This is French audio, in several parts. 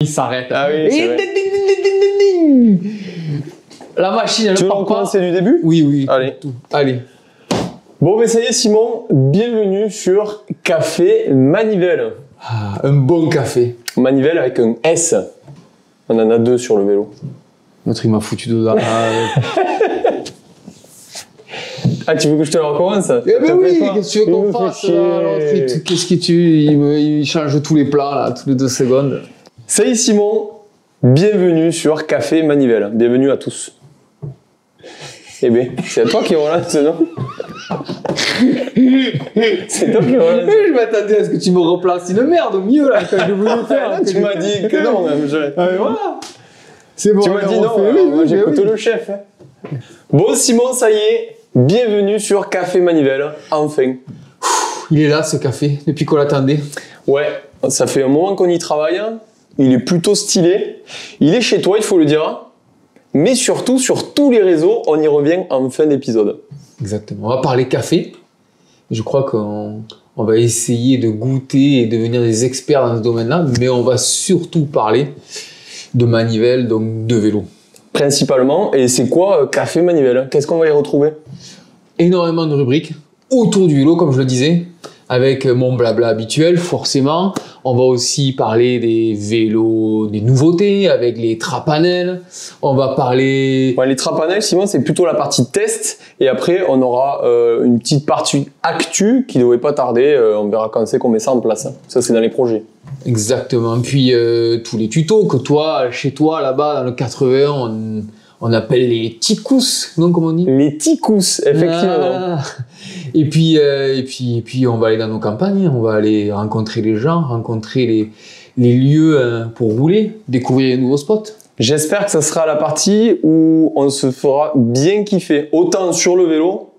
Il s'arrête. Ah oui, c'est vrai. La machine, elle Tu veux part pas. recommencer du début? Oui, oui. Allez. Allez. Bon, mais ça y est, Simon, bienvenue sur Café Manivelle. Ah, un bon café. Manivelle avec un S. On en a deux sur le vélo. L'autre, il m'a foutu dedans. Ah, tu veux que je te le recommence? Eh ben oui, qu'est-ce que tu veux qu'on fasse là, l'autre, qu'est-ce que il change tous les plats là, toutes les 2 secondes. Ça y est, Simon, bienvenue sur Café Manivelle. Bienvenue à tous. Eh bien, c'est à toi qui relance, non? C'est toi qui relance. Je m'attendais à ce que tu me replaces une merde au milieu là, quand je voulais le faire. Tu m'as dit que non, même. Ah, mais voilà. C'est bon. Tu m'as dit non, moi j'écoute le chef. Hein. Bon, Simon, ça y est, bienvenue sur Café Manivelle, enfin. Il est là ce café, depuis qu'on l'attendait. Ouais, ça fait un moment qu'on y travaille. Il est plutôt stylé. Il est chez toi, il faut le dire. Mais surtout, sur tous les réseaux, on y revient en fin d'épisode. Exactement. On va parler café. Je crois qu'on va essayer de goûter et devenir des experts dans ce domaine-là, mais on va surtout parler de manivelle, donc de vélo. Principalement. Et c'est quoi Café Manivelle? Qu'est-ce qu'on va y retrouver? Énormément de rubriques autour du vélo, comme je le disais, avec mon blabla habituel, forcément. On va aussi parler des vélos, des nouveautés, avec les trapanels. On va parler... Ouais, les trapanels, Simon, c'est plutôt la partie test. Et après, on aura une petite partie actu qui ne devrait pas tarder. On verra quand c'est qu'on met ça en place. Ça, c'est dans les projets. Exactement. Puis tous les tutos que toi, chez toi, là-bas, dans le 81, on appelle les ticous, non, comme on dit? Les ticous, effectivement. Ah. Et puis, on va aller dans nos campagnes, on va aller rencontrer les gens, rencontrer les lieux pour rouler, découvrir les nouveaux spots. J'espère que ça sera la partie où on se fera bien kiffer, autant sur le vélo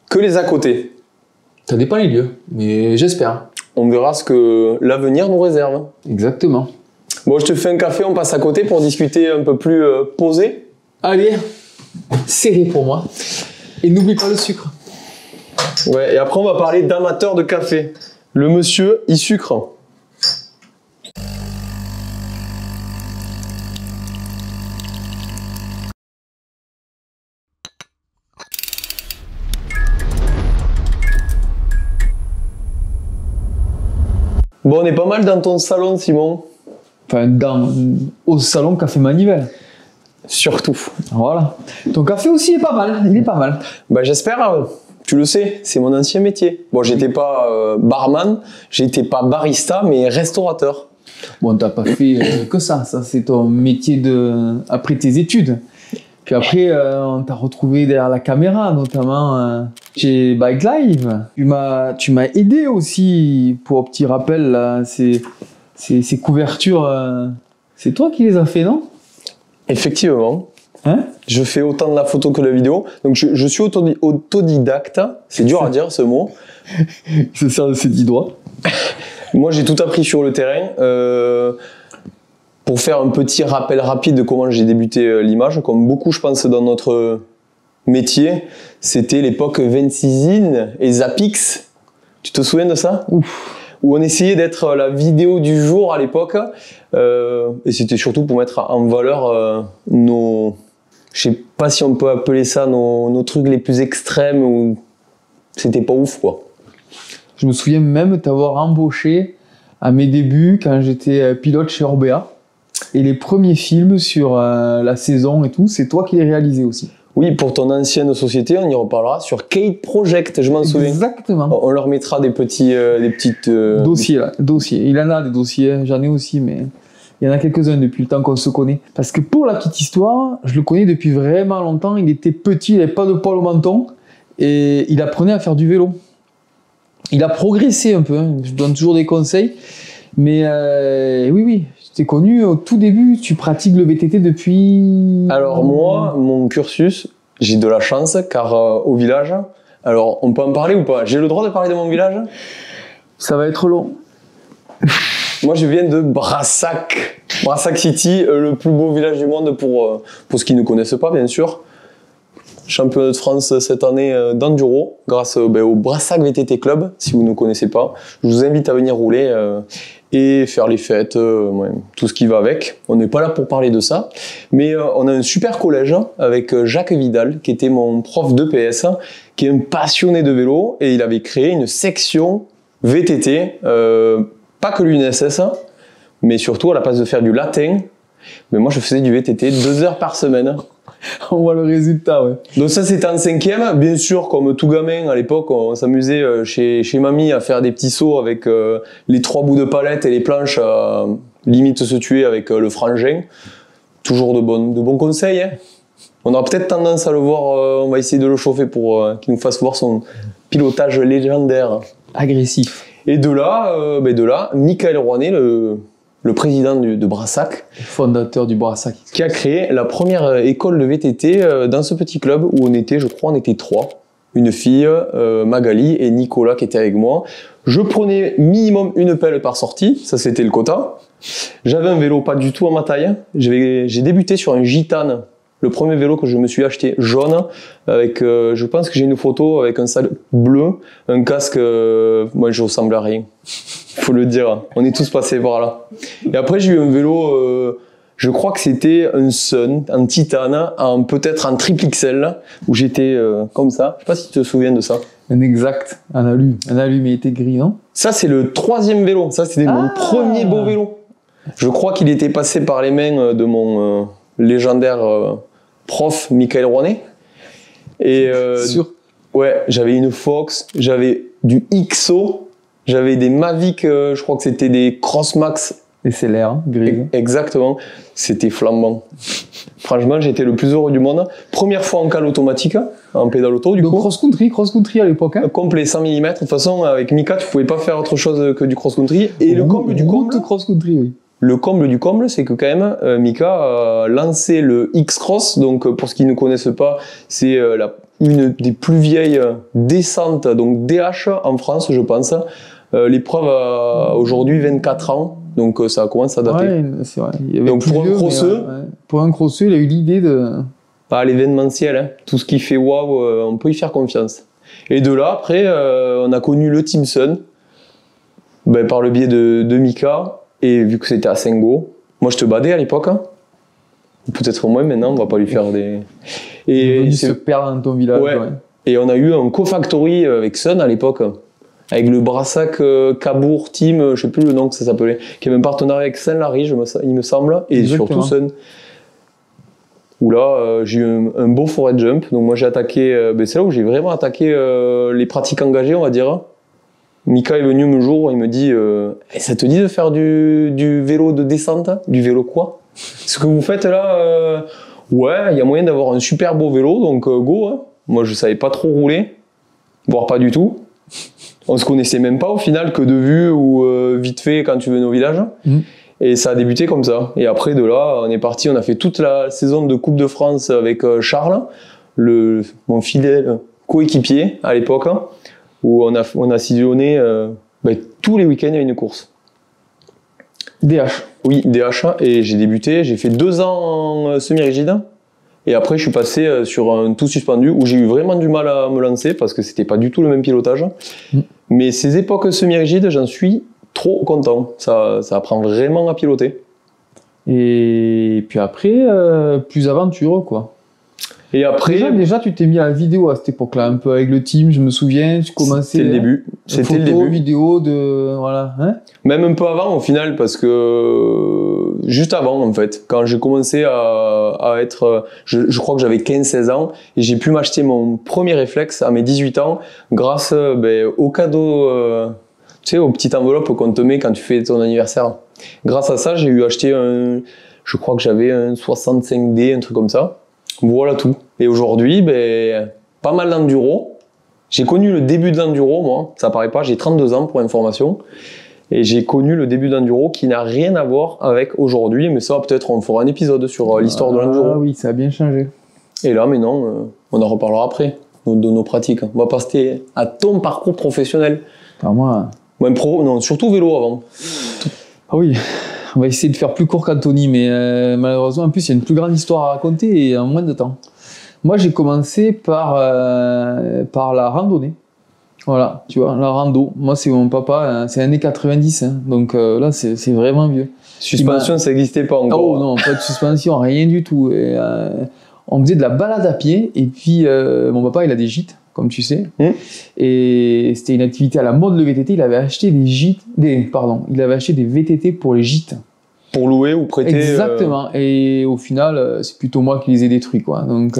que les à côté. Ça dépend les lieux, mais j'espère. On verra ce que l'avenir nous réserve. Exactement. Bon, je te fais un café, on passe à côté pour discuter un peu plus posé. Allez, serré pour moi. Et n'oublie pas le sucre. Ouais, et après on va parler d'amateurs de café. Le monsieur, il sucre. Bon, on est pas mal dans ton salon, Simon. Enfin, au salon Café Manivelle. Surtout. Voilà. Ton café aussi est pas mal, il est pas mal. Bah, j'espère, tu le sais, c'est mon ancien métier. Bon, j'étais pas barman, j'étais pas barista, mais restaurateur. Bon, t'as pas fait que ça c'est ton métier après tes études. Puis après, on t'a retrouvé derrière la caméra, notamment chez Bike Live. Tu m'as aidé aussi, pour petit rappel, là, ces couvertures, c'est toi qui les as fait, non? Effectivement. Hein? Je fais autant de la photo que de la vidéo. Donc je suis autodidacte. C'est dur à dire ce mot. Il se sert de ses 10 doigts. Moi j'ai tout appris sur le terrain. Pour faire un petit rappel rapide de comment j'ai débuté l'image, comme beaucoup je pense dans notre métier, c'était l'époque 26in et Zapix. Tu te souviens de ça? Ouf. Où on essayait d'être la vidéo du jour à l'époque, et c'était surtout pour mettre en valeur nos, je sais pas si on peut appeler ça nos trucs les plus extrêmes, où c'était pas ouf quoi. Je me souviens même t'avoir embauché à mes débuts quand j'étais pilote chez Orbea, et les premiers films sur la saison et tout, c'est toi qui les réalisais aussi. Oui, pour ton ancienne société, on y reparlera sur Kate Project, je m'en souviens. Exactement. On leur mettra des petites... Dossiers, là. Dossiers. Il en a des dossiers, j'en ai aussi, mais il y en a quelques-uns depuis le temps qu'on se connaît. Parce que pour la petite histoire, je le connais depuis vraiment longtemps. Il était petit, il n'avait pas de poil au menton, et il apprenait à faire du vélo. Il a progressé un peu, hein. Je donne toujours des conseils, mais oui, je t'ai connu au tout début, tu pratiques le VTT depuis... Alors moi, mon cursus, j'ai de la chance, car au village, alors on peut en parler ou pas? J'ai le droit de parler de mon village? Ça va être long. Moi je viens de Brassac, Brassac City, le plus beau village du monde pour ceux qui ne connaissent pas bien sûr. championnat de France cette année d'enduro grâce au Brassac VTT Club. Si vous ne connaissez pas, je vous invite à venir rouler et faire les fêtes, tout ce qui va avec. On n'est pas là pour parler de ça, mais on a un super collège avec Jacques Vidal, qui était mon prof d'EPS, qui est un passionné de vélo, et il avait créé une section VTT, pas que l'UNSS, mais surtout à la place de faire du latin, mais moi je faisais du VTT 2 heures par semaine. On voit le résultat, ouais. Donc ça c'était en 5e, bien sûr comme tout gamin à l'époque on s'amusait chez mamie à faire des petits sauts avec les 3 bouts de palette et les planches à limite se tuer avec le frangin. Toujours de bons conseils. Hein. On aura peut-être tendance à le voir, on va essayer de le chauffer pour qu'il nous fasse voir son pilotage légendaire. Agressif. Et de là, Michael Rouanet, le président de Brassac, fondateur du Brassac, qui a créé la première école de VTT dans ce petit club où on était 3. Une fille, Magali, et Nicolas qui était avec moi. Je prenais minimum une pelle par sortie, ça c'était le quota. J'avais un vélo pas du tout à ma taille. J'ai débuté sur un Gitane, le premier vélo que je me suis acheté jaune, avec, je pense que j'ai une photo avec un sac bleu, un casque, moi je ressemble à rien. Faut le dire, on est tous passés par là. Et après j'ai eu un vélo, je crois que c'était un Sun, un titane, peut-être en triple XL, où j'étais comme ça. Je sais pas si tu te souviens de ça. Un exact, un alu mais il était gris, non? Ça c'est le 3e vélo, ça c'était mon premier beau vélo. Je crois qu'il était passé par les mains de mon légendaire prof Michael Rouanet. Et sûr. Ouais, j'avais une Fox, j'avais du XO, j'avais des Mavic, je crois que c'était des Crossmax. Et c'est l'air, gris. Exactement, c'était flambant. Franchement, j'étais le plus heureux du monde. Première fois en cale automatique, en pédale auto, du coup. Cross-country à l'époque. Hein. Complet 100 mm. De toute façon, avec Mika, tu pouvais pas faire autre chose que du cross-country. Et le comble du comble. Cross-country, oui. Le comble du comble, c'est que quand même, Mika a lancé le X-Cross. Donc, pour ceux qui ne connaissent pas, c'est une des plus vieilles descentes, donc DH en France, je pense. L'épreuve a aujourd'hui 24 ans. Donc ça commence à dater. Ouais, c'est vrai. Donc pour un crosseux, il a eu l'idée de... Pas l'événementiel, hein. Tout ce qui fait waouh, on peut y faire confiance. Et de là, après, on a connu le Team Sun, par le biais de Mika, et vu que c'était à Sengo, moi je te badais à l'époque, hein. Peut-être moins maintenant, on va pas lui faire des... Et il se perd dans ton village. Ouais. Ouais. Et on a eu un co-factory avec Sun à l'époque. Avec le Brassac Cabourg Team, je sais plus le nom que ça s'appelait, qui avait un partenariat avec Saint-Lary, il me semble, et exactement. surtout Sun. Où là, j'ai eu un beau forêt jump, donc moi j'ai attaqué, c'est là où j'ai vraiment attaqué les pratiques engagées, on va dire. Mika est venu un jour, il me dit ça te dit de faire du vélo de descente? Du vélo quoi? Ce que vous faites là, ouais, il y a moyen d'avoir un super beau vélo, donc go. Hein. Moi je savais pas trop rouler, voire pas du tout. On se connaissait même pas au final, que de vue ou vite fait quand tu venais au village. Et ça a débuté comme ça. Et après de là, on est parti, on a fait toute la saison de Coupe de France avec Charles, mon fidèle coéquipier à l'époque, où on a sillonné tous les week-ends il y a une course. DH. Oui, DH. Et j'ai débuté, j'ai fait 2 ans en semi-rigide. Et après, je suis passé sur un tout suspendu où j'ai eu vraiment du mal à me lancer parce que c'était pas du tout le même pilotage. Mais ces époques semi-rigides, j'en suis trop content. Ça apprend vraiment à piloter. Et puis après, plus aventureux, quoi. Et après... Déjà, tu t'es mis à la vidéo à cette époque-là, un peu avec le team, je me souviens, tu commençais... C'était le début. C'était le début. Vidéo, voilà. Hein, même un peu avant, au final, parce que... Juste avant, en fait, quand j'ai commencé à être... Je crois que j'avais 15-16 ans, et j'ai pu m'acheter mon premier réflexe à mes 18 ans, grâce au cadeau... tu sais, aux petites enveloppes qu'on te met quand tu fais ton anniversaire. Grâce à ça, j'ai eu acheté je crois que j'avais un 65D, un truc comme ça. Voilà tout. Et aujourd'hui, pas mal d'enduro. J'ai connu le début de l'enduro, moi. Ça paraît pas, j'ai 32 ans pour information. Et j'ai connu le début d'enduro qui n'a rien à voir avec aujourd'hui. Mais ça, peut-être, on fera un épisode sur l'histoire de l'enduro. Ah oui, ça a bien changé. Et là, maintenant, on en reparlera après, de nos pratiques. On va passer à ton parcours professionnel. Moi... non, surtout vélo avant. Ah oui, on va essayer de faire plus court qu'Anthony, mais malheureusement, en plus, il y a une plus grande histoire à raconter et en moins de temps. Moi, j'ai commencé par la randonnée. Voilà, tu vois, la rando. Moi, c'est mon papa, c'est années 90, hein, donc là, c'est vraiment vieux. Suspension, ça n'existait pas encore. Oh non, pas de suspension, rien du tout. Et, on faisait de la balade à pied, et puis mon papa, il a des gîtes, comme tu sais. Et c'était une activité à la mode, le VTT. Il avait acheté il avait acheté des VTT pour les gîtes. Pour louer ou prêter. Exactement. Et au final, c'est plutôt moi qui les ai détruits, quoi. Donc,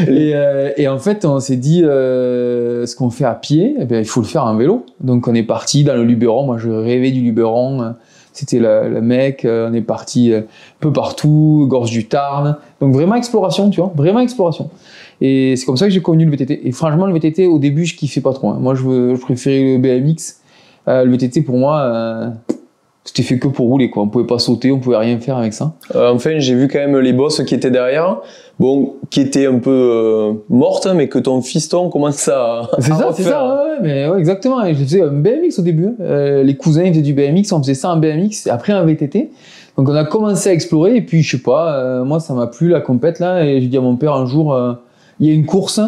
et en fait, on s'est dit, ce qu'on fait à pied, eh bien, il faut le faire en vélo. Donc, on est parti dans le Luberon. Moi, je rêvais du Luberon. C'était le mec. On est parti un peu partout, Gorge du Tarn. Donc, vraiment exploration, tu vois. Vraiment exploration. Et c'est comme ça que j'ai connu le VTT. Et franchement, le VTT, au début, je kiffais pas trop. Hein. Moi, je préférais le BMX. Le VTT, pour moi, c'était fait que pour rouler, quoi. On pouvait pas sauter, on pouvait rien faire avec ça. Enfin, j'ai vu quand même les bosses qui étaient derrière, bon, qui étaient un peu mortes, mais que ton fiston commence à C'est ça, ouais, mais ouais, exactement. Et je faisais un BMX au début. Les cousins faisaient du BMX, on faisait ça en BMX, et après un VTT. Donc on a commencé à explorer, et puis je sais pas, moi ça m'a plu la compète là, et j'ai dit à mon père un jour, il y a une course,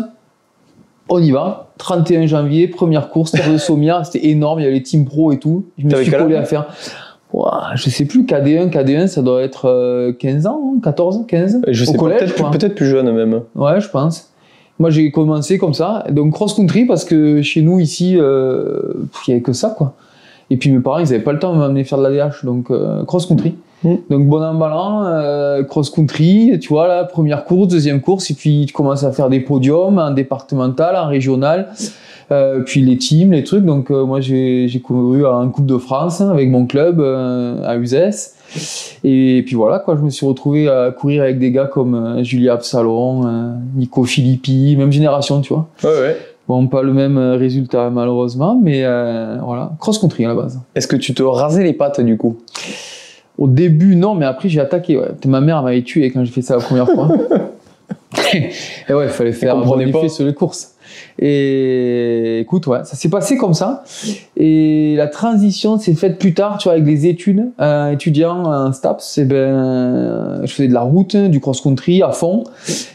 on y va. 31 janvier, première course, Terre de Sommières, c'était énorme, il y avait les team pro et tout. Je me suis collé à faire. Je sais plus, KD1, ça doit être 15 ans, 14, 15. Je sais au collège, peut-être plus jeune même. Ouais, je pense. Moi, j'ai commencé comme ça. Donc, cross-country, parce que chez nous, ici, il n'y avait que ça, quoi. Et puis, mes parents, ils n'avaient pas le temps de m'amener faire de la DH, donc cross-country. Donc, bon an, mal an, cross-country, tu vois, là, première course, deuxième course, et puis tu commences à faire des podiums en départemental, en régional. Puis les teams, les trucs. Donc moi j'ai couru en Coupe de France avec mon club à Uzès. Et puis voilà quoi, je me suis retrouvé à courir avec des gars comme Julia Absalon, Nico Filippi, même génération, tu vois. Ouais. Bon, pas le même résultat malheureusement, mais voilà, cross-country à la base. Est-ce que tu te rasais les pattes du coup? Au début non, mais après j'ai attaqué. Ouais. Ma mère m'avait tué quand j'ai fait ça la première fois. Et ouais, il fallait faire un bon effet sur les courses. Et écoute, ouais, ça s'est passé comme ça. Et la transition s'est faite plus tard, tu vois, avec les études. Étudiant en STAPS, je faisais de la route, du cross-country à fond,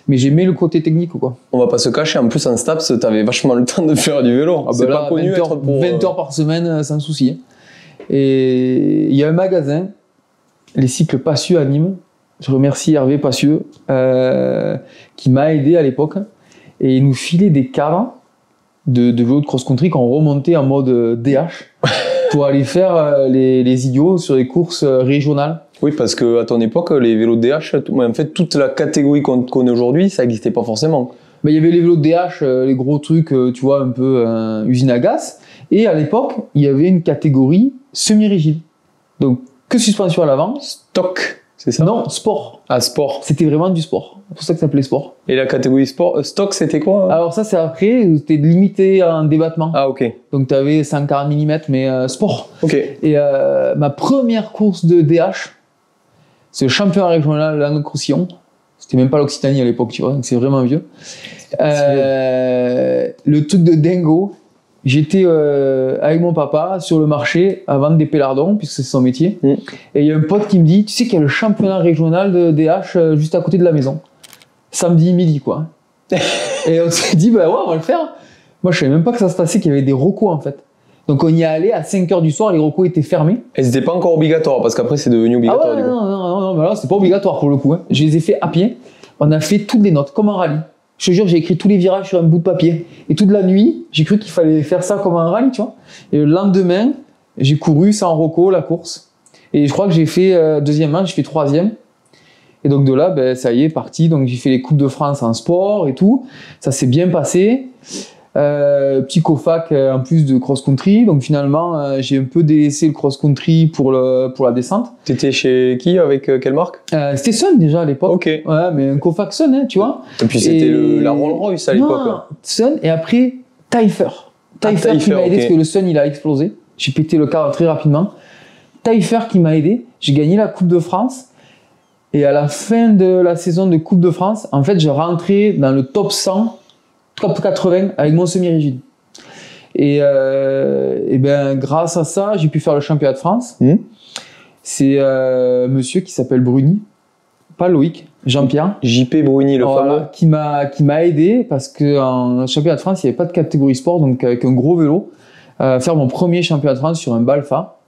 mais j'aimais le côté technique, quoi. On va pas se cacher, en plus en STAPS, t'avais vachement le temps de faire du vélo. C'est pas connu 20 heures par semaine, sans souci. Et il y a un magasin, les cycles Passieux à Nîmes. Je remercie Hervé Passieux, qui m'a aidé à l'époque. Et il nous filait des caves de vélo de cross-country qu'on remontait en mode DH pour aller faire les idiots sur les courses régionales. Oui, parce qu'à ton époque, les vélos DH, en fait, toute la catégorie qu'on connaît aujourd'hui, ça n'existait pas forcément. Mais il y avait les vélos DH, les gros trucs, tu vois, un peu usine à gaz. Et à l'époque, il y avait une catégorie semi-rigide. Donc, que suspension à l'avant. Stock. C'est ça? Non, sport. Ah, sport. C'était vraiment du sport. C'est pour ça que ça s'appelait sport. Et la catégorie sport, stock, c'était quoi? Alors ça, c'est après, c'était limité en débattement. Ah, ok. Donc tu avais 140 mm, mais sport. Ok. Et ma première course de DH, c'est le championnat régional Languedoc-Roussillon. C'était même pas l'Occitanie à l'époque, tu vois, donc c'est vraiment vieux. Le truc de dingo, j'étais avec mon papa sur le marché à vendre des pélardons, puisque c'est son métier. Et il y a un pote qui me dit, tu sais qu'il y a le championnat régional de DH juste à côté de la maison. Samedi midi, quoi. Et on s'est dit, bah ouais, on va le faire. Moi, je savais même pas que ça se passait, qu'il y avait des recos, en fait. Donc on y est allé à 5h du soir, les recos étaient fermés. Et c'était pas encore obligatoire, parce qu'après c'est devenu obligatoire. Ah ouais, non, mais là, c'était pas obligatoire pour le coup. Hein. Je les ai fait à pied. On a fait toutes les notes, comme un rallye. Je te jure, j'ai écrit tous les virages sur un bout de papier. Et toute la nuit, j'ai cru qu'il fallait faire ça comme un rallye, tu vois. Et le lendemain, j'ai couru sans reco la course. Et je crois que j'ai fait deuxième match, j'ai fait troisième. Et donc de là, ben, ça y est, parti. Donc j'ai fait les Coupes de France en sport et tout. Ça s'est bien passé. Petit cofac en plus de cross-country. Donc finalement, j'ai un peu délaissé le cross-country pour la descente. T'étais chez qui? Avec quelle marque? C'était Sun déjà à l'époque. Ok. Ouais, mais un cofac Sun, hein, tu vois. Et puis c'était la Rolls-Royce à l'époque. Non, Sun et après Taillefer. Taillefer qui m'a aidé parce que le Sun il a explosé. J'ai pété le cadre très rapidement. Taillefer qui m'a aidé. J'ai gagné la Coupe de France. Et à la fin de la saison de Coupe de France, en fait, je rentrais dans le top 100, top 80 avec mon semi-rigide. Et ben, grâce à ça, j'ai pu faire le championnat de France. C'est monsieur qui s'appelle Bruni, pas Loïc, Jean-Pierre. JP Bruni, le fameux. Qui m'a aidé parce qu'en championnat de France, il n'y avait pas de catégorie sport, donc avec un gros vélo, faire mon premier championnat de France sur un Balfa.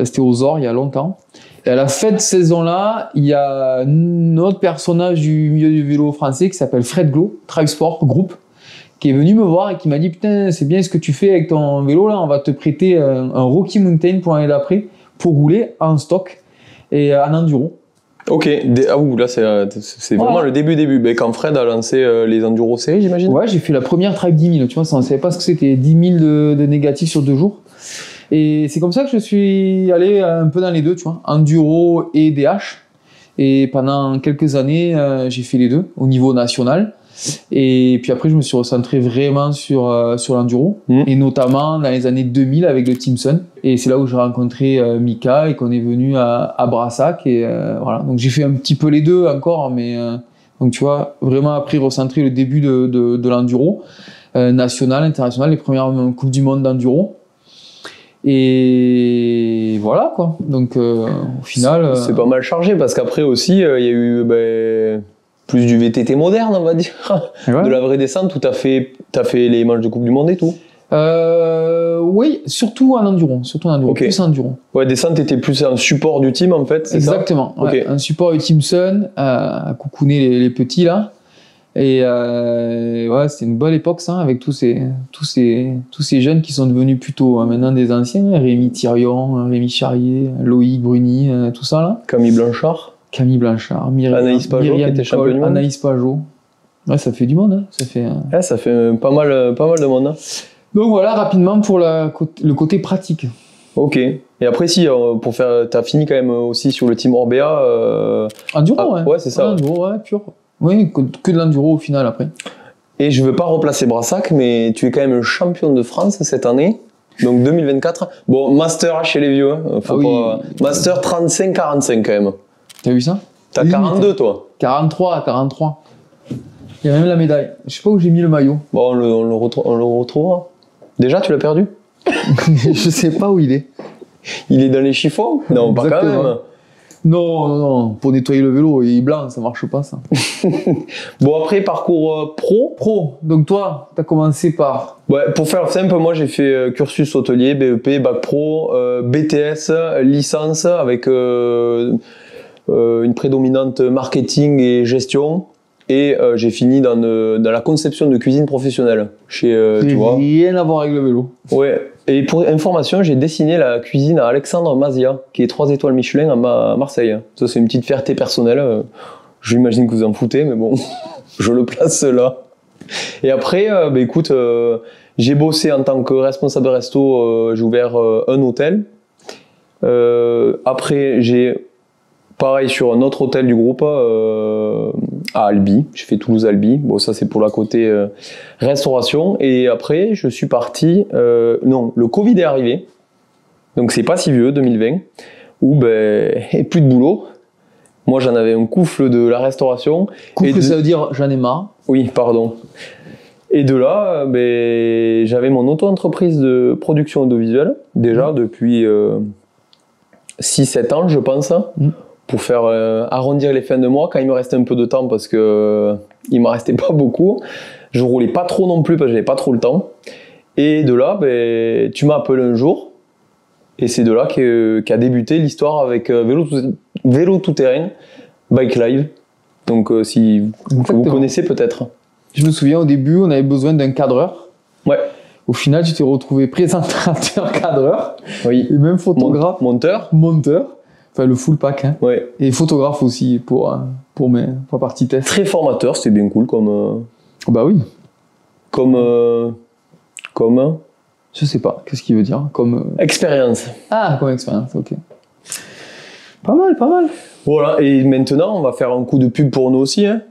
C'était aux Ors il y a longtemps. Et à la fin de saison-là, il y a un autre personnage du milieu du vélo français qui s'appelle Fred Glo, Tribe Sport Group, qui est venu me voir et qui m'a dit « Putain, c'est bien ce que tu fais avec ton vélo, là, on va te prêter un Rocky Mountain pour l'année d'après, pour rouler en stock et en enduro. » Ok, là c'est vraiment le début. Mais quand Fred a lancé les Enduro séries, j'imagine. Ouais, j'ai fait la première Tribe 10 000, tu vois, on ne savait pas ce que c'était, 10 000 de négatifs sur 2 jours. Et c'est comme ça que je suis allé un peu dans les deux, tu vois, enduro et DH. Et pendant quelques années, j'ai fait les deux au niveau national. Et puis après, je me suis recentré vraiment sur l'enduro, et notamment dans les années 2000 avec le Team Sun. Et c'est là où j'ai rencontré Mika et qu'on est venu à Brassac. Et voilà, donc j'ai fait un petit peu les deux encore, mais donc tu vois, vraiment après recentrer le début de l'enduro, national, international, les premières Coupes du Monde d'enduro. Et voilà quoi. Donc au final. C'est pas mal chargé parce qu'après aussi, il y a eu plus du VTT moderne, on va dire. Ouais. De la vraie descente où t'as fait les manches de Coupe du Monde et tout. Oui, surtout en enduro. Okay. Plus en enduro. Ouais, descente était plus un support du team en fait, c'est exactement. Ça okay. Un support du Team Sun, à coucouner les petits là. Et ouais, c'était une bonne époque ça, avec tous ces jeunes qui sont devenus plutôt maintenant des anciens, Rémi Thirion, Rémi Charrier, Loïc Bruni, tout ça là. Camille Blanchard, Anaïs Pajot qui était championne du monde. Anaïs Pajot. Ouais, ça fait du monde, hein. Ça fait pas mal de monde. Hein. Donc voilà, rapidement pour le côté pratique. Ok. Et après, si t'as fini quand même aussi sur le team Orbea. Enduro, ouais, c'est ça. Enduro, ouais, pur. Oui, que de l'enduro au final après. Et je veux pas replacer Brassac, mais tu es quand même champion de France cette année, donc 2024. Bon, Master chez les vieux, hein. Master 35-45 quand même. T'as vu ça? T'as 42 toi? 43. Il y a même la médaille. Je sais pas où j'ai mis le maillot. Bon, on le retrouvera. Déjà, tu l'as perdu? Je sais pas où il est. Il est dans les chiffons? Non, pas quand même. Non, pour nettoyer le vélo, il est blanc, ça marche pas ça. Bon, après, parcours pro. Donc toi, t'as commencé par... Ouais, pour faire simple, moi j'ai fait cursus hôtelier, BEP, bac pro, BTS, licence avec une prédominante marketing et gestion. Et j'ai fini dans la conception de cuisine professionnelle. Tu vois. Rien à voir avec le vélo. Ouais. Et pour information, j'ai dessiné la cuisine à Alexandre Mazia, qui est 3 étoiles Michelin à Marseille. Ça, c'est une petite fierté personnelle. J'imagine que vous en foutez, mais bon, je le place là. Et après, écoute, j'ai bossé en tant que responsable de resto. J'ai ouvert un hôtel. Après, pareil sur un autre hôtel du groupe à Albi. J'ai fait Toulouse-Albi. Bon, ça c'est pour la côté restauration. Et après, je suis parti. Non, le Covid est arrivé. Donc c'est pas si vieux, 2020, où plus de boulot. Moi, j'en avais un couffle de la restauration. Ça veut dire j'en ai marre. Oui, pardon. Et de là, j'avais mon auto-entreprise de production audiovisuelle déjà depuis 6-7 ans, je pense. Pour faire arrondir les fins de mois quand il me restait un peu de temps parce que il me restait pas beaucoup. Je roulais pas trop non plus parce que j'avais pas trop le temps. Et de là, tu m'as appelé un jour et c'est de là qu'a débuté l'histoire avec vélo tout terrain, Bike Live. Donc si vous connaissez peut-être. Je me souviens au début, on avait besoin d'un cadreur. Ouais. Au final, tu t'es retrouvé présentateur, cadreur, oui. Et même photographe, monteur. Enfin, le full pack, hein. Ouais. Et photographe aussi pour ma partie test. Très formateur, c'était bien cool comme. Bah oui. Comme. Je sais pas, qu'est-ce qu'il veut dire? Comme. Expérience. Ah, comme expérience, ok. Pas mal. Voilà, et maintenant, on va faire un coup de pub pour nous aussi, hein.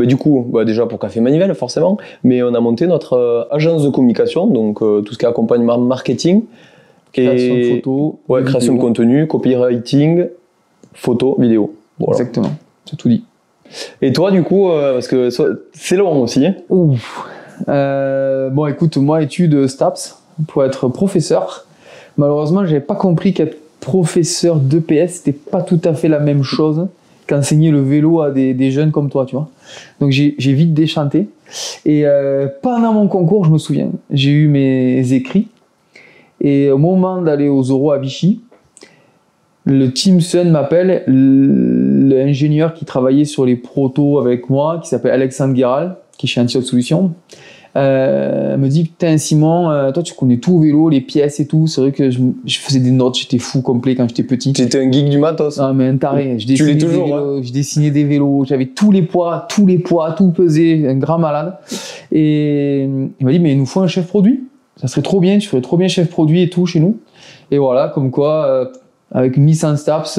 Du coup, déjà pour Café Manivelle, forcément, mais on a monté notre agence de communication, donc tout ce qui est accompagnement marketing. Création de photos, création de contenu, copywriting, photo, vidéo. Voilà. Exactement, c'est tout dit. Et toi, du coup, parce que c'est long aussi. Hein. Bon, écoute, moi, études STAPS pour être professeur. Malheureusement, j'avais pas compris qu'être professeur d'EPS, c'était pas tout à fait la même chose qu'enseigner le vélo à des jeunes comme toi, tu vois. Donc j'ai vite déchanté. Et pendant mon concours, je me souviens, j'ai eu mes écrits. Et au moment d'aller aux oraux à Vichy, le Team Sun m'appelle, l'ingénieur qui travaillait sur les protos avec moi, qui s'appelle Alexandre Guéral, qui est chez Antidote Solutions, me dit putain Simon, toi tu connais tout au vélo, les pièces et tout. C'est vrai que je faisais des notes, j'étais fou complet quand j'étais petit. J'étais un geek du matos. Ah mais un taré. Tu l'es toujours, hein. Je dessinais des vélos, j'avais tous les poids, tout pesé, un grand malade. Et il m'a dit mais il nous faut un chef produit. Ça serait trop bien, tu ferais trop bien chef produit et tout chez nous. Et voilà, comme quoi avec une licence TAPS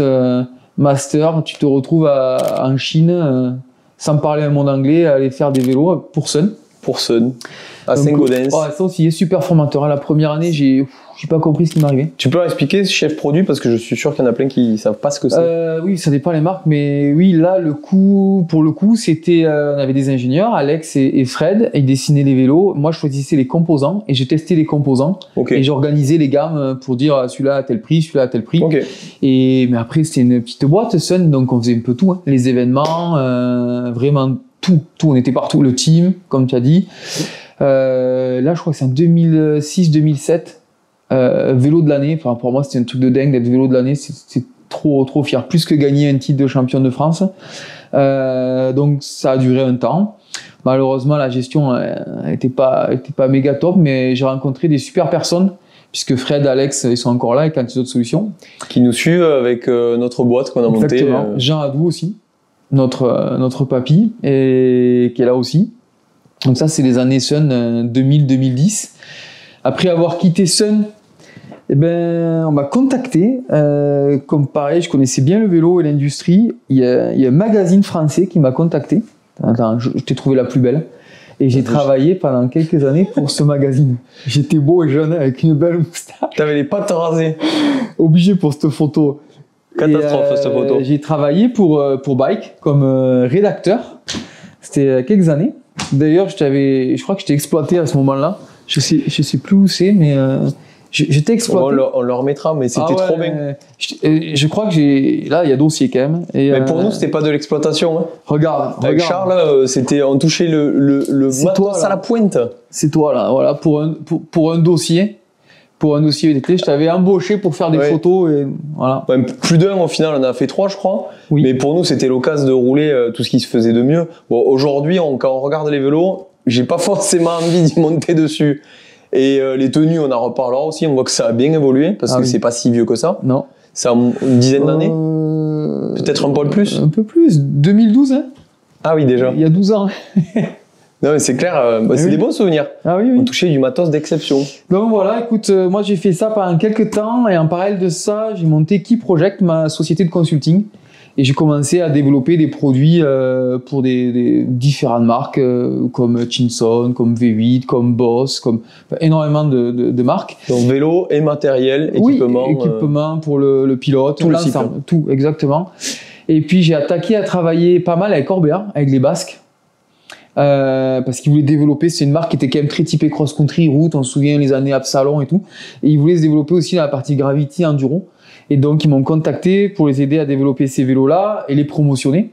master, tu te retrouves en Chine sans parler un mot d'anglais, à aller faire des vélos pour Sun. Pour Sun, à Saint-Gaudens. Ouais, ça aussi est super formateur. La première année, j'ai pas compris ce qui m'arrivait. Tu peux expliquer ce chef produit parce que je suis sûr qu'il y en a plein qui savent pas ce que c'est. Oui, ça dépend les marques, mais oui, là, pour le coup, c'était, on avait des ingénieurs, Alex et Fred, et ils dessinaient les vélos. Moi, je choisissais les composants et j'ai testé les composants. Okay. Et j'organisais les gammes pour dire celui-là à tel prix, celui-là à tel prix. Okay. Mais après, c'était une petite boîte Sun, donc on faisait un peu tout, hein. Les événements, vraiment tout. On était partout. Le team, comme tu as dit. Là, je crois que c'est en 2006-2007. Vélo de l'année, enfin, pour moi c'était un truc de dingue d'être vélo de l'année, c'est trop fier, plus que gagner un titre de champion de France. Donc ça a duré un temps. Malheureusement la gestion était pas méga top, mais j'ai rencontré des super personnes, puisque Fred, Alex, ils sont encore là avec Antidote Solutions. Qui nous suivent avec notre boîte qu'on a montée. Exactement. Jean Adou aussi, notre papy, et qui est là aussi. Donc ça c'est les années Sun 2000-2010. Après avoir quitté Sun, on m'a contacté. Comme pareil, je connaissais bien le vélo et l'industrie. Il y a un magazine français qui m'a contacté. Attends, je t'ai trouvé la plus belle. Et j'ai travaillé pendant quelques années pour ce magazine. J'étais beau et jeune avec une belle moustache. T'avais les pattes rasées. Obligé pour cette photo. Catastrophe cette photo. J'ai travaillé pour Bike comme rédacteur. C'était il y a quelques années. D'ailleurs, je crois que je t'ai exploité à ce moment-là. Je sais plus où c'est, mais je t'ai exploité. On le remettra, mais c'était trop bien. Je crois que là, il y a dossier quand même. Mais pour nous, c'était pas de l'exploitation. Hein. Regarde. Charles, on touchait le matos à la pointe. C'est toi là, voilà, pour un dossier. Pour un dossier VTT, je t'avais embauché pour faire des photos et voilà. Ouais, plus d'un au final, on en a fait 3 je crois. Oui. Mais pour nous, c'était l'occasion de rouler tout ce qui se faisait de mieux. Bon, aujourd'hui, quand on regarde les vélos, j'ai pas forcément envie d'y monter dessus. Et les tenues, on en reparlera aussi. On voit que ça a bien évolué parce que c'est pas si vieux que ça. Non. Ça a une dizaine d'années. Peut-être un peu plus. Un peu plus. 2012, hein. Ah oui, déjà. Il y a 12 ans. Non, mais c'est clair, c'est des bons souvenirs. Ah oui. On touchait du matos d'exception. Donc voilà, écoute, moi j'ai fait ça pendant quelques temps et en parallèle de ça, j'ai monté Key Project, ma société de consulting. Et j'ai commencé à développer des produits pour des différentes marques comme Chinson, comme V8, comme Boss, énormément de marques. Donc vélo et matériel, équipement. Oui, équipement pour le pilote, tout l'ensemble. Le cycle. Tout, exactement. Et puis j'ai attaqué à travailler pas mal avec Orbea, avec les Basques. Parce qu'ils voulaient développer, c'est une marque qui était quand même très typée cross-country, route, on se souvient les années Absalon et tout. Et ils voulaient se développer aussi dans la partie Gravity, Enduro. Et donc, ils m'ont contacté pour les aider à développer ces vélos-là et les promotionner.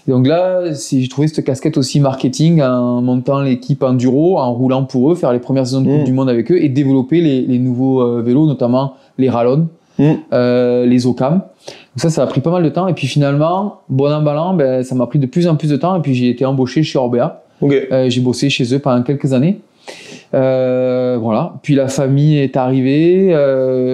Et donc là, j'ai trouvé cette casquette aussi marketing en montant l'équipe Enduro, en roulant pour eux, faire les premières saisons de Coupe du Monde avec eux et développer les nouveaux vélos, notamment les Rallon, les Ocam. Donc ça a pris pas mal de temps. Et puis finalement, bon an, mal an, ça m'a pris de plus en plus de temps. Et puis j'ai été embauché chez Orbea. Okay. J'ai bossé chez eux pendant quelques années. Voilà. Puis la famille est arrivée,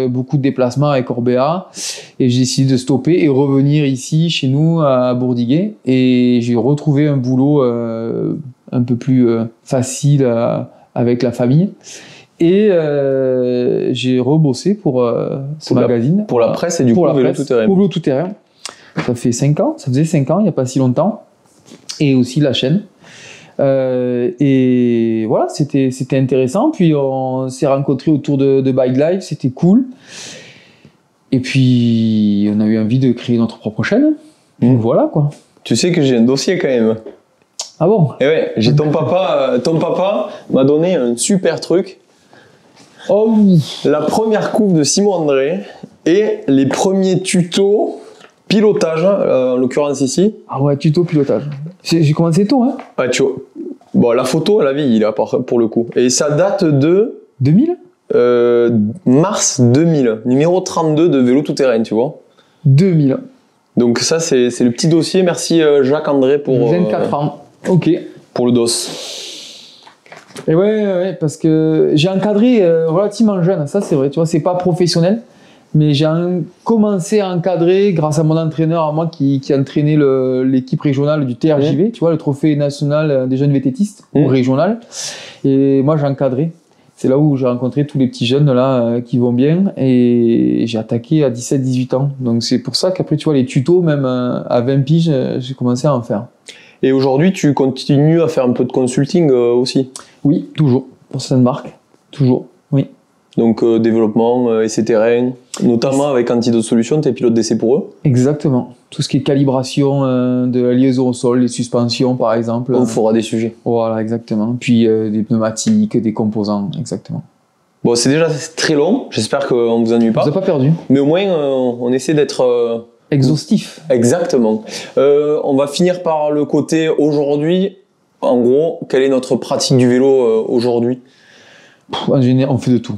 beaucoup de déplacements avec Orbea, et j'ai décidé de stopper et revenir ici chez nous à Bourdiguet. Et j'ai retrouvé un boulot un peu plus facile avec la famille. Et j'ai rebossé pour ce magazine. Pour la presse et du coup Vélo Tout Terrain. Pour Vélo Tout Terrain. Ça faisait 5 ans il n'y a pas si longtemps. Et aussi la chaîne. Et voilà, c'était intéressant. Puis on s'est rencontrés autour de Bike Life, c'était cool. Et puis on a eu envie de créer notre propre chaîne. Donc voilà quoi. Tu sais que j'ai un dossier quand même. Ah bon? Et ouais, j'ai ton papa m'a donné un super truc. Oh oui. La première coupe de Simon André et les premiers tutos pilotage, en l'occurrence ici. Ah ouais, tuto pilotage. J'ai commencé tôt, hein. Ouais, tu vois. Bon, la photo, la vie, il a pour le coup. Et ça date de 2000 mars 2000, numéro 32 de vélo tout-terrain, tu vois. 2000. Donc ça, c'est le petit dossier. Merci Jacques-André pour... 24 ans. Ok. Pour le dos. Et ouais, parce que j'ai encadré relativement jeune, ça c'est vrai, tu vois, c'est pas professionnel, mais j'ai commencé à encadrer grâce à mon entraîneur, à moi, qui entraînait l'équipe régionale du TRJV, tu vois, le trophée national des jeunes vététistes, régional, et moi j'ai encadré. C'est là où j'ai rencontré tous les petits jeunes là qui vont bien, et j'ai attaqué à 17-18 ans. Donc c'est pour ça qu'après, tu vois, les tutos, même à 20 piges, j'ai commencé à en faire. Et aujourd'hui, tu continues à faire un peu de consulting aussi? Oui, toujours. Pour cette marque, toujours, oui. Donc développement, essai terrain, notamment avec Antidote Solutions, tu es pilote d'essai pour eux? Exactement. Tout ce qui est calibration de la liaison au sol, les suspensions par exemple. On fera des sujets. Voilà, exactement. Puis des pneumatiques, des composants, exactement. Bon, c'est déjà très long, j'espère qu'on ne vous ennuie pas. On ne vous a pas perdu. Mais au moins, on essaie d'être... exhaustif. Exactement. On va finir par le côté aujourd'hui. En gros, quelle est notre pratique du vélo aujourd'hui? En général, on fait de tout.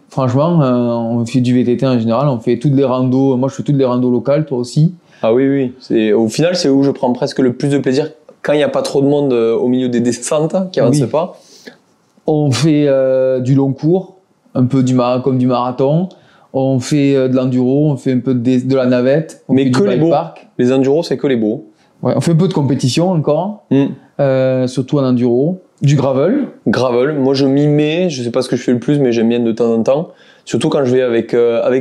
Franchement, on fait du VTT en général, on fait toutes les randos. Moi, je fais toutes les randos locales, toi aussi. Ah oui. Au final, c'est où je prends presque le plus de plaisir quand il n'y a pas trop de monde au milieu des descentes qui n'avancent pas. On fait du long cours, un peu comme du marathon. On fait de l'enduro, on fait un peu de la navette. Mais que les beaux. Les enduros, c'est que les beaux. Ouais, on fait un peu de compétition encore, surtout en enduro. Du gravel. Gravel, moi je m'y mets, je sais pas ce que je fais le plus, mais j'aime bien de temps en temps. Surtout quand je vais avec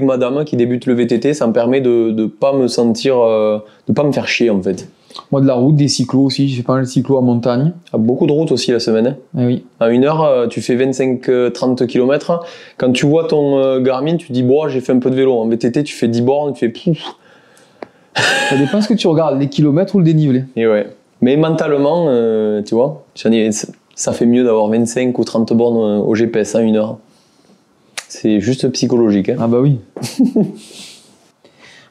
madame qui débute le VTT, ça me permet de pas me sentir, de pas me faire chier en fait. Moi de la route, des cyclos aussi, j'ai fait pas mal de cyclos en montagne. Ah, beaucoup de routes aussi la semaine. Ah oui. À 1 heure, tu fais 25-30 km. Quand tu vois ton Garmin, tu dis bon, j'ai fait un peu de vélo. En VTT, tu fais 10 bornes, tu fais pouf. Ça dépend ce que tu regardes, les kilomètres ou le dénivelé. Et ouais. Mais mentalement, tu vois, ça fait mieux d'avoir 25 ou 30 bornes au GPS à 1 heure. C'est juste psychologique. Hein. Ah bah oui.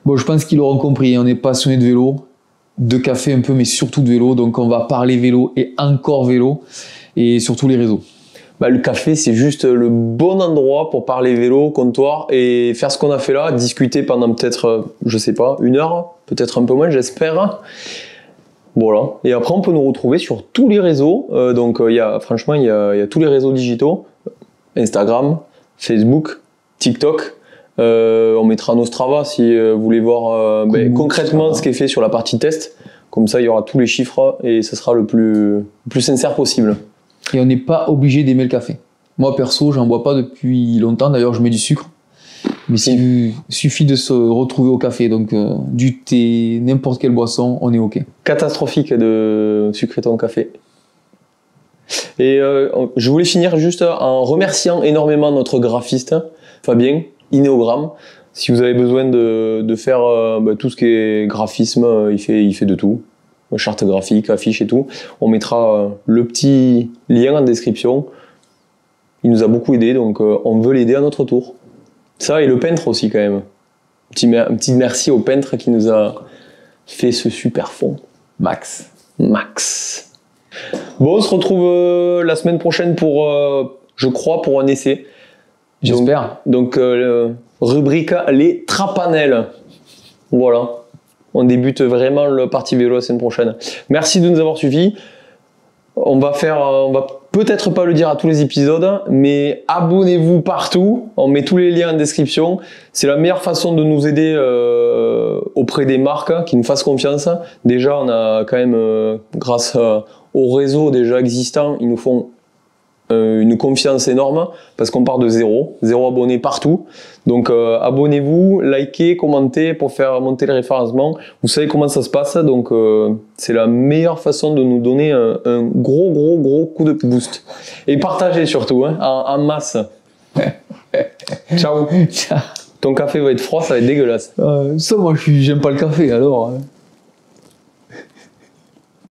Bon, je pense qu'ils l'auront compris, on est passionné de vélo, de café un peu, mais surtout de vélo. Donc on va parler vélo et encore vélo, et sur tous les réseaux. Bah, le café, c'est juste le bon endroit pour parler vélo, comptoir, et faire ce qu'on a fait là, discuter pendant peut-être, je sais pas, 1 heure, peut-être un peu moins, j'espère. Voilà. Et après, on peut nous retrouver sur tous les réseaux. Donc, franchement, il y a tous les réseaux digitaux. Instagram, Facebook, TikTok. On mettra nos Strava si vous voulez voir concrètement ce qui est fait sur la partie test. Comme ça, il y aura tous les chiffres et ce sera le plus sincère possible. Et on n'est pas obligé d'aimer le café. Moi, perso, j'en bois pas depuis longtemps. D'ailleurs, je mets du sucre. Mais il suffit de se retrouver au café. Donc, du thé, n'importe quelle boisson, on est OK. Catastrophique de sucrer ton café. Et je voulais finir juste en remerciant énormément notre graphiste, Fabien, Inéogramme. Si vous avez besoin de faire tout ce qui est graphisme, il fait de tout. Charte graphique, affiche et tout. On mettra le petit lien en description. Il nous a beaucoup aidé, donc on veut l'aider à notre tour. Ça, et le peintre aussi quand même. Un petit merci au peintre qui nous a fait ce super fond. Max. Bon, on se retrouve la semaine prochaine pour, je crois, pour un essai. J'espère. Donc rubrique les trapanels. Voilà. On débute vraiment le parti vélo la semaine prochaine. Merci de nous avoir suivis. On va peut-être pas le dire à tous les épisodes, mais abonnez-vous partout. On met tous les liens en description. C'est la meilleure façon de nous aider auprès des marques qui nous fassent confiance. Déjà, on a quand même, grâce au réseau déjà existant, ils nous font une confiance énorme parce qu'on part de zéro abonné partout. Donc abonnez-vous, likez, commentez pour faire monter le référencement. Vous savez comment ça se passe, donc c'est la meilleure façon de nous donner un gros coup de boost. Et partagez surtout, hein, en masse. Ciao. Ton café va être froid, ça va être dégueulasse. Ça, moi, j'aime pas le café, alors.